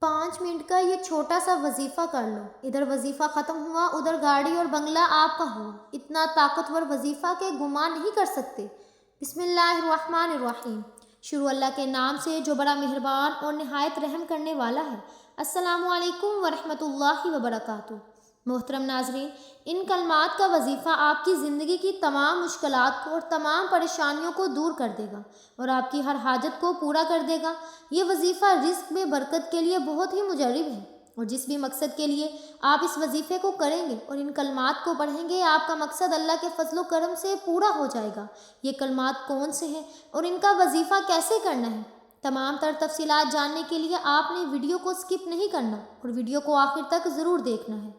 5 minute کا یہ چھوٹا سا وظیفہ کر لو، ادھر وظیفہ ختم ہوا، ادھر گاڑی اور بنگلہ آپ کا ہوا۔ اتنا طاقتور وظیفہ کہ گمان نہیں کر سکتے۔ بسم اللہ الرحمن الرحیم۔ شروع اللہ کے نام سے جو بڑا مہربان اور نہایت رحم کرنے والا ہے۔ السلام علیکم ورحمۃ اللہ وبرکاتہ۔ محترم ناظرین، ان کلمات کا وظیفہ آپ کی زندگی کی تمام مشکلات کو اور تمام پریشانیوں کو دور کر دے گا اور آپ کی ہر حاجت کو پورا کر دے گا۔ یہ وظیفہ رزق میں برکت کے لیے بہت ہی مجرب ہے، اور جس بھی مقصد کے لیے آپ اس وظیفے کو کریں گے اور ان کلمات کو پڑھیں گے، آپ کا مقصد اللہ کے فضل و کرم سے پورا ہو جائے گا۔ یہ کلمات کون سے ہیں اور ان کا وظیفہ کیسے کرنا ہے، تمام تر تفصیلات جاننے کے لیے آپ نے ویڈیو کو سکپ نہیں کرنا اور ویڈیو کو آخر تک ضرور دیکھنا ہے۔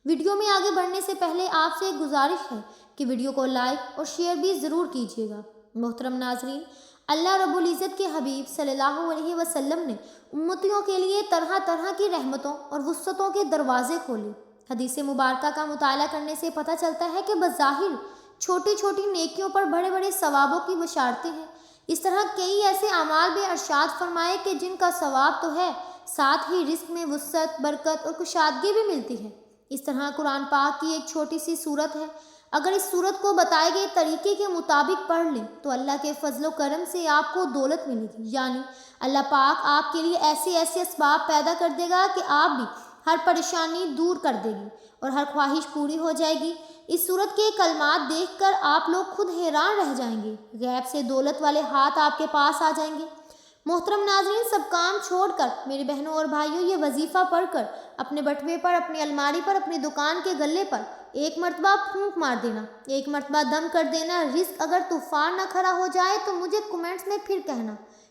ویڈیو میں آگے بڑھنے سے پہلے آپ سے ایک گزارش ہے کہ ویڈیو کو لائک اور شیئر بھی ضرور کیجیے گا۔ محترم ناظرین، اللہ رب العزت کے حبیب صلی اللہ علیہ وسلم نے امتیوں کے لیے طرح طرح کی رحمتوں اور وسعتوں کے دروازے کھولے۔ حدیث مبارکہ کا مطالعہ کرنے سے پتہ چلتا ہے کہ بظاہر چھوٹی چھوٹی نیکیوں پر بڑے بڑے ثوابوں کی بشارتیں ہیں۔ اس طرح کئی ایسے اعمال بھی ارشاد فرمائے کہ جن کا ثواب تو ہے، ساتھ ہی رزق میں وسعت، برکت اور کشادگی بھی ملتی ہے۔ اس طرح قرآن پاک کی ایک چھوٹی سی سورت ہے، اگر اس سورت کو بتائے گئے طریقے کے مطابق پڑھ لیں تو اللہ کے فضل و کرم سے آپ کو دولت ملے گی، یعنی اللہ پاک آپ کے لیے ایسے ایسے اسباب پیدا کر دے گا کہ آپ بھی ہر پریشانی دور کر دے گی اور ہر خواہش پوری ہو جائے گی۔ اس سورت کے کلمات دیکھ کر آپ لوگ خود حیران رہ جائیں گے، غیب سے دولت والے ہاتھ آپ کے پاس آ جائیں گے۔ محترم ناظرین، سب کام چھوڑ کر میرے بہنوں اور بھائیوں، یہ وظیفہ پڑھ کر اپنے بٹوے پر، اپنی الماری پر، اپنی دکان کے گلے پر ایک مرتبہ پھونک مار دینا، ایک مرتبہ دم کر دینا۔ رزق اگر طوفان نہ کھڑا ہو جائے تو مجھے کمنٹس میں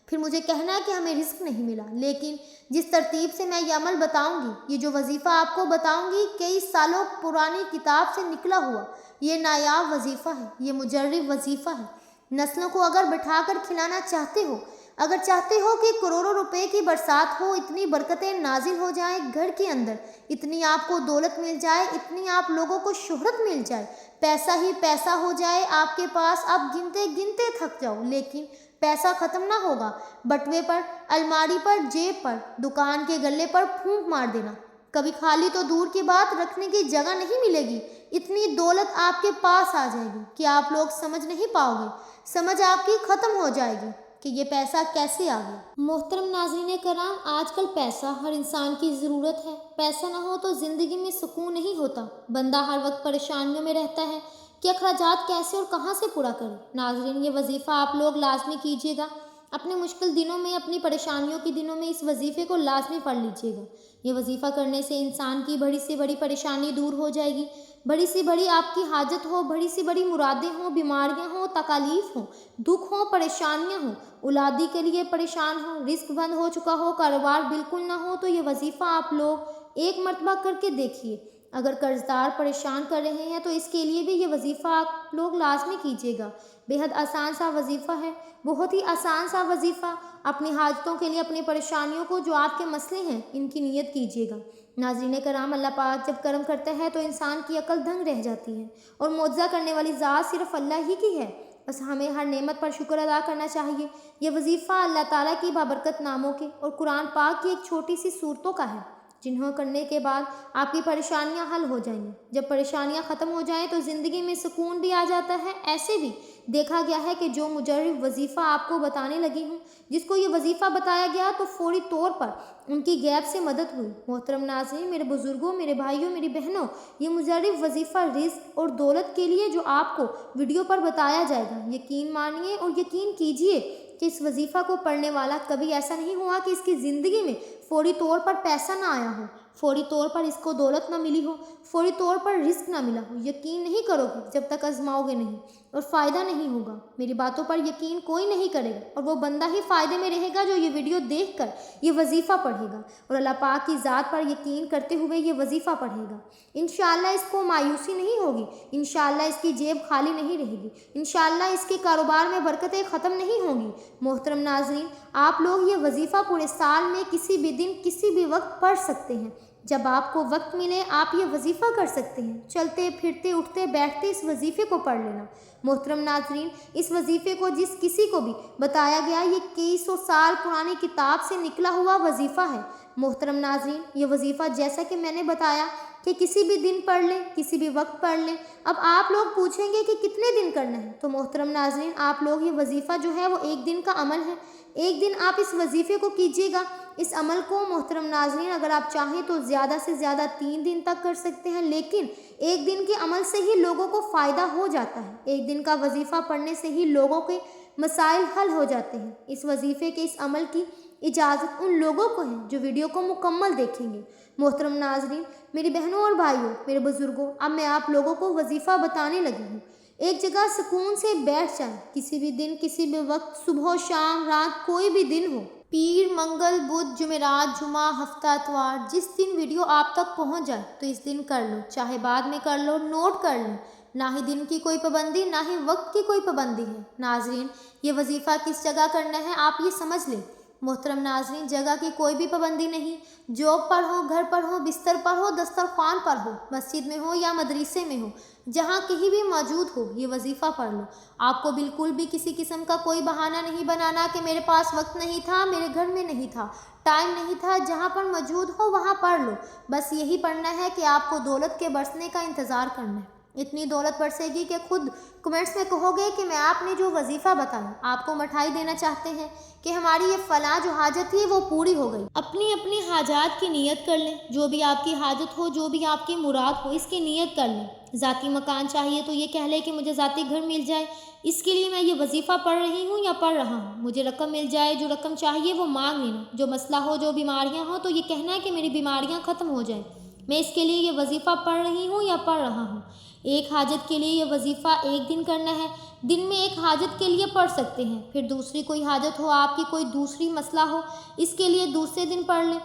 پھر مجھے کہنا ہے کہ ہمیں رزق نہیں ملا، لیکن جس ترتیب سے میں یہ عمل بتاؤں گی، یہ جو وظیفہ آپ کو بتاؤں گی، کئی سالوں پرانی کتاب سے نکلا ہوا یہ نایاب وظیفہ ہے، یہ مجرب وظیفہ ہے۔ نسلوں کو اگر بٹھا کر کھلانا چاہتے ہو، اگر چاہتے ہو کہ کروڑوں روپے کی برسات ہو، اتنی برکتیں نازل ہو جائیں گھر کے اندر، اتنی آپ کو دولت مل جائے، اتنی آپ لوگوں کو شہرت مل جائے، پیسہ ہی پیسہ ہو جائے آپ کے پاس، آپ گنتے گنتے تھک جاؤ، لیکن پیسہ ختم نہ ہوگا، بٹوے پر، الماری پر، جیب پر، دکان کے گلے پر پھونک مار دینا، کبھی خالی تو دور کی بات، رکھنے کی جگہ نہیں ملے گی، اتنی دولت آپ کے پاس آ جائے گی کہ آپ لوگ سمجھ نہیں پاؤ گے، سمجھ آپ کی ختم ہو جائے گی کہ یہ پیسہ کیسے آ گیا۔ محترم ناظرین کرام، آج کل پیسہ ہر انسان کی ضرورت ہے۔ پیسہ نہ ہو تو زندگی میں سکون نہیں ہوتا، بندہ ہر وقت پریشانیوں میں رہتا ہے کہ اخراجات کیسے اور کہاں سے پورا کرے۔ ناظرین، یہ وظیفہ آپ لوگ لازمی کیجیے گا، اپنے مشکل دنوں میں، اپنی پریشانیوں کے دنوں میں اس وظیفے کو لازمی پڑھ لیجیے گا۔ یہ وظیفہ کرنے سے انسان کی بڑی سے بڑی پریشانی دور ہو جائے گی، بڑی سے بڑی آپ کی حاجت ہو، بڑی سے بڑی مرادیں ہوں، بیماریاں ہوں، تکالیف ہوں، دکھ ہوں، پریشانیاں ہوں، اولادی کے لیے پریشان ہوں، رزق بند ہو چکا ہو، کاروبار بالکل نہ ہو، تو یہ وظیفہ آپ لوگ ایک مرتبہ کر کے دیکھیے۔ اگر قرض دار پریشان کر رہے ہیں تو اس کے لیے بھی یہ وظیفہ آپ لوگ لازمی کیجیے گا۔ بے حد آسان سا وظیفہ ہے، بہت ہی آسان سا وظیفہ۔ اپنی حاجتوں کے لیے، اپنی پریشانیوں کو، جو آپ کے مسئلے ہیں، ان کی نیت کیجیے گا۔ ناظرین کرام، اللہ پاک جب کرم کرتا ہے تو انسان کی عقل دنگ رہ جاتی ہے، اور معجزہ کرنے والی ذات صرف اللہ ہی کی ہے۔ بس ہمیں ہر نعمت پر شکر ادا کرنا چاہیے۔ یہ وظیفہ اللہ تعالیٰ کی بابرکت ناموں کے اور قرآن پاک کی ایک چھوٹی سی صورتوں کا ہے، جنہوں کرنے کے بعد آپ کی پریشانیاں حل ہو جائیں گی۔ جب پریشانیاں ختم ہو جائیں تو زندگی میں سکون بھی آ جاتا ہے۔ ایسے بھی دیکھا گیا ہے کہ جو مجرب وظیفہ آپ کو بتانے لگی ہوں، جس کو یہ وظیفہ بتایا گیا تو فوری طور پر ان کی غیب سے مدد ہوئی۔ محترم ناظرین، میرے بزرگوں، میرے بھائیوں، میری بہنوں، یہ مجرب وظیفہ رزق اور دولت کے لیے جو آپ کو ویڈیو پر بتایا جائے گا، یقین مانیے اور یقین کیجیے کہ اس وظیفہ کو پڑھنے والا کبھی ایسا نہیں ہوا کہ اس کی زندگی میں فوری طور پر پیسہ نہ آیا ہو، فوری طور پر اس کو دولت نہ ملی ہو، فوری طور پر رزق نہ ملا ہو۔ یقین نہیں کرو گے جب تک آزماؤ گے نہیں، اور فائدہ نہیں ہوگا۔ میری باتوں پر یقین کوئی نہیں کرے گا، اور وہ بندہ ہی فائدے میں رہے گا جو یہ ویڈیو دیکھ کر یہ وظیفہ پڑھے گا اور اللہ پاک کی ذات پر یقین کرتے ہوئے یہ وظیفہ پڑھے گا۔ انشاءاللہ اس کو مایوسی نہیں ہوگی، انشاءاللہ اس کی جیب خالی نہیں رہے گی، انشاءاللہ اس کے کاروبار میں برکتیں ختم نہیں ہوں گی۔ محترم ناظرین، آپ لوگ یہ وظیفہ پورے سال میں کسی بھی دن، کسی بھی وقت پڑھ سکتے ہیں۔ جب آپ کو وقت ملے آپ یہ وظیفہ کر سکتے ہیں، چلتے پھرتے اٹھتے بیٹھتے اس وظیفے کو پڑھ لینا۔ محترم ناظرین، اس وظیفے کو جس کسی کو بھی بتایا گیا، یہ کئی سو سال پرانی کتاب سے نکلا ہوا وظیفہ ہے۔ محترم ناظرین، یہ وظیفہ جیسا کہ میں نے بتایا کہ کسی بھی دن پڑھ لیں، کسی بھی وقت پڑھ لیں۔ اب آپ لوگ پوچھیں گے کہ کتنے دن کرنا ہے، تو محترم ناظرین آپ لوگ یہ وظیفہ جو ہے وہ ایک دن کا عمل ہے۔ ایک دن آپ اس وظیفے کو کیجیے گا۔ اس عمل کو محترم ناظرین اگر آپ چاہیں تو زیادہ سے زیادہ 3 دن تک کر سکتے ہیں، لیکن ایک دن کے عمل سے ہی لوگوں کو فائدہ ہو جاتا ہے۔ ایک دن کا وظیفہ پڑھنے سے ہی لوگوں کے مسائل حل ہو جاتے ہیں۔ اس وظیفے کے اس عمل کی اجازت ان لوگوں کو ہے جو ویڈیو کو مکمل دیکھیں گے۔ محترم ناظرین، میری بہنوں اور بھائیوں، میرے بزرگوں، اب میں آپ لوگوں کو وظیفہ بتانے لگی ہوں۔ ایک جگہ سکون سے بیٹھ جائیں، کسی بھی دن، کسی بھی وقت، صبح، شام، رات، کوئی بھی دن ہو، پیر، منگل، بدھ، جمعرات، جمعہ، ہفتہ، اتوار، جس دن ویڈیو آپ تک پہنچ جائے تو اس دن کر لو، چاہے بعد میں کر لو، نوٹ کر لیں۔ نہ ہی دن کی کوئی پابندی، نہ ہی وقت کی کوئی پابندی ہے۔ ناظرین، یہ وظیفہ کس جگہ کرنا ہے آپ یہ سمجھ لیں۔ محترم ناظرین، جگہ کی کوئی بھی پابندی نہیں، جاب پر ہو، گھر پر ہو، بستر پر ہو، دسترخوان پر ہو، مسجد میں ہو یا مدرسے میں ہو، جہاں کہیں بھی موجود ہو، یہ وظیفہ پڑھ لو۔ آپ کو بالکل بھی کسی قسم کا کوئی بہانہ نہیں بنانا کہ میرے پاس وقت نہیں تھا، میرے گھر میں نہیں تھا، ٹائم نہیں تھا۔ جہاں پر موجود ہو وہاں پڑھ لو۔ بس یہی پڑھنا ہے کہ آپ کو دولت کے برسنے کا انتظار کرنا ہے۔ اتنی دولت برسے گی کہ خود کمنٹس میں کہو گے کہ میں آپ نے جو وظیفہ بتایا، آپ کو مٹھائی دینا چاہتے ہیں کہ ہماری یہ فلاں جو حاجت تھی وہ پوری ہو گئی۔ اپنی اپنی حاجات کی نیت کر لیں، جو بھی آپ کی حاجت ہو، جو بھی آپ کی مراد ہو، اس کی نیت کر لیں۔ ذاتی مکان چاہیے تو یہ کہہ لیں کہ مجھے ذاتی گھر مل جائے، اس کے لیے میں یہ وظیفہ پڑھ رہی ہوں یا پڑھ رہا ہوں۔ مجھے رقم مل جائے، جو رقم چاہیے وہ مانگ لینا۔ جو مسئلہ ہو، جو بیماریاں ہوں تو یہ کہنا ہے کہ میری بیماریاں ختم ہو جائیں، میں اس کے لیے یہ وظیفہ پڑھ رہی ہوں یا پڑھ رہا ہوں۔ ایک حاجت کے لیے یہ وظیفہ ایک دن کرنا ہے، دن میں ایک حاجت کے لیے پڑھ سکتے ہیں۔ پھر دوسری کوئی حاجت ہو، آپ کی کوئی دوسری مسئلہ ہو، اس کے لیے دوسرے دن پڑھ لیں،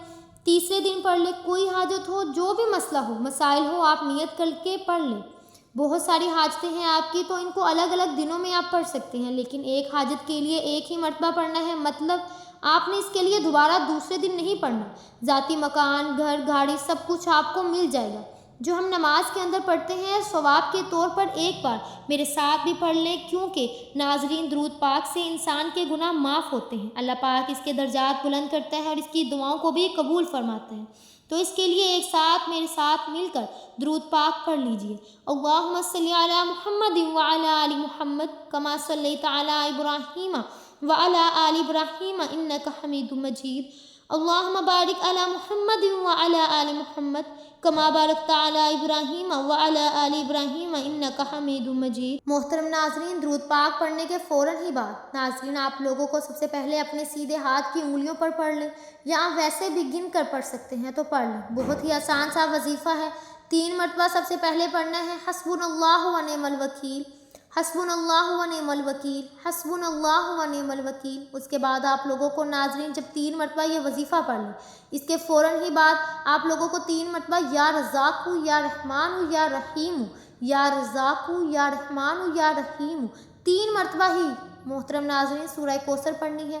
تیسرے دن پڑھ لیں۔ کوئی حاجت ہو، جو بھی مسئلہ ہو، مسائل ہو، آپ نیت کر کے پڑھ لیں۔ بہت ساری حاجتیں ہیں آپ کی تو ان کو الگ الگ دنوں میں آپ پڑھ سکتے ہیں، لیکن ایک حاجت کے لیے ایک ہی مرتبہ پڑھنا ہے، مطلب آپ نے اس کے لیے دوبارہ دوسرے دن نہیں پڑھنا۔ ذاتی مکان، گھر، گاڑی، سب کچھ آپ کو مل جائے گا۔ جو ہم نماز کے اندر پڑھتے ہیں، ثواب کے طور پر ایک بار میرے ساتھ بھی پڑھ لیں، کیونکہ ناظرین درود پاک سے انسان کے گناہ معاف ہوتے ہیں۔ اللہ پاک اس کے درجات بلند کرتا ہے اور اس کی دعاؤں کو بھی قبول فرماتا ہے۔ تو اس کے لیے ایک ساتھ میرے ساتھ مل کر درود پاک پڑھ لیجئے۔ اللہم صلی علی محمد وعلی آل محمد کما صلیت علی ابراہیم وعلی آل ابراہیم انک حمید مجید۔ اللہم بارک علی محمد وعلی آل محمد کما بارکت علی ابراہیم وعلی آل ابراہیم انک حمید مجید۔ محترم ناظرین، درود پاک پڑھنے کے فوراً ہی بعد ناظرین آپ لوگوں کو سب سے پہلے اپنے سیدھے ہاتھ کی انگلیوں پر پڑھ لیں، یا آپ ویسے بھی گن کر پڑھ سکتے ہیں تو پڑھ لیں۔ بہت ہی آسان سا وظیفہ ہے، 3 مرتبہ سب سے پہلے پڑھنا ہے حسبنا اللہ و نعم الوکیل، حسبنا اللہ و نعم الوکیل، حسبنا اللہ و نعم الوکیل۔ اس کے بعد آپ لوگوں کو ناظرین جب 3 مرتبہ یہ وظیفہ پڑھ لیں، اس کے فوراً ہی بعد آپ لوگوں کو 3 مرتبہ یا رزاق یا رحمان یا رحیم، یا رزاق یا رحمان یا رحیم، 3 مرتبہ ہی محترم ناظرین سورہ کوثر پڑھنی ہے۔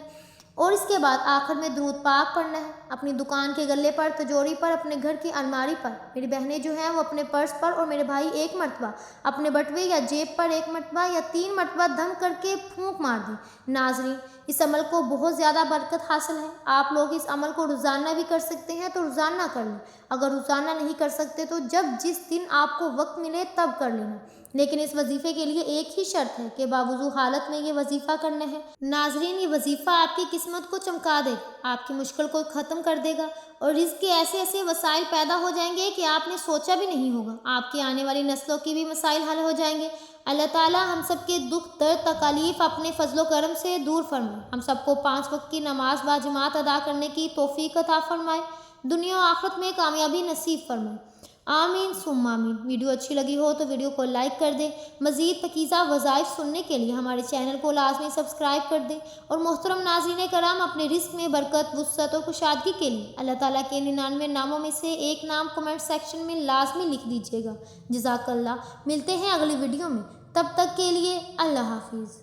اور اس کے بعد آخر میں درود پاک پڑھنا ہے، اپنی دکان کے گلے پر، تجوری پر، اپنے گھر کی الماری پر۔ میری بہنیں جو ہیں وہ اپنے پرس پر، اور میرے بھائی 1 مرتبہ اپنے بٹوے یا جیب پر 1 مرتبہ یا 3 مرتبہ دم کر کے پھونک مار دیں۔ ناظرین اس عمل کو بہت زیادہ برکت حاصل ہے۔ آپ لوگ اس عمل کو روزانہ بھی کر سکتے ہیں تو روزانہ کر لیں، اگر روزانہ نہیں کر سکتے تو جس دن آپ کو وقت ملے تب کر لینا، لیکن اس وظیفے کے لیے ایک ہی شرط ہے کہ باوضو حالت میں یہ وظیفہ کرنا ہے۔ ناظرین یہ وظیفہ آپ کی قسمت کو چمکا دے گا، آپ کی مشکل کو ختم کر دے گا، اور رزق کے ایسے ایسے وسائل پیدا ہو جائیں گے کہ آپ نے سوچا بھی نہیں ہوگا۔ آپ کی آنے والی نسلوں کی بھی مسائل حل ہو جائیں گے۔ اللہ تعالیٰ ہم سب کے دکھ، درد، تکالیف اپنے فضل و کرم سے دور فرمائے۔ ہم سب کو 5 وقت کی نماز باجماعت ادا کرنے کی توفیق عطا فرمائے، دنیا و آخرت میں کامیابی نصیب فرمائے۔ آمین ثم آمین۔ ویڈیو اچھی لگی ہو تو ویڈیو کو لائک کر دیں۔ مزید پاکیزہ وظائف سننے کے لیے ہمارے چینل کو لازمی سبسکرائب کر دیں، اور محترم ناظرین کرام اپنے رزق میں برکت، وسعت اور کشادگی کے لیے اللہ تعالیٰ کے 99 ناموں میں سے ایک نام کمنٹ سیکشن میں لازمی لکھ دیجیے گا۔ جزاک اللہ۔ ملتے ہیں اگلی ویڈیو میں، تب تک کے لیے اللہ حافظ۔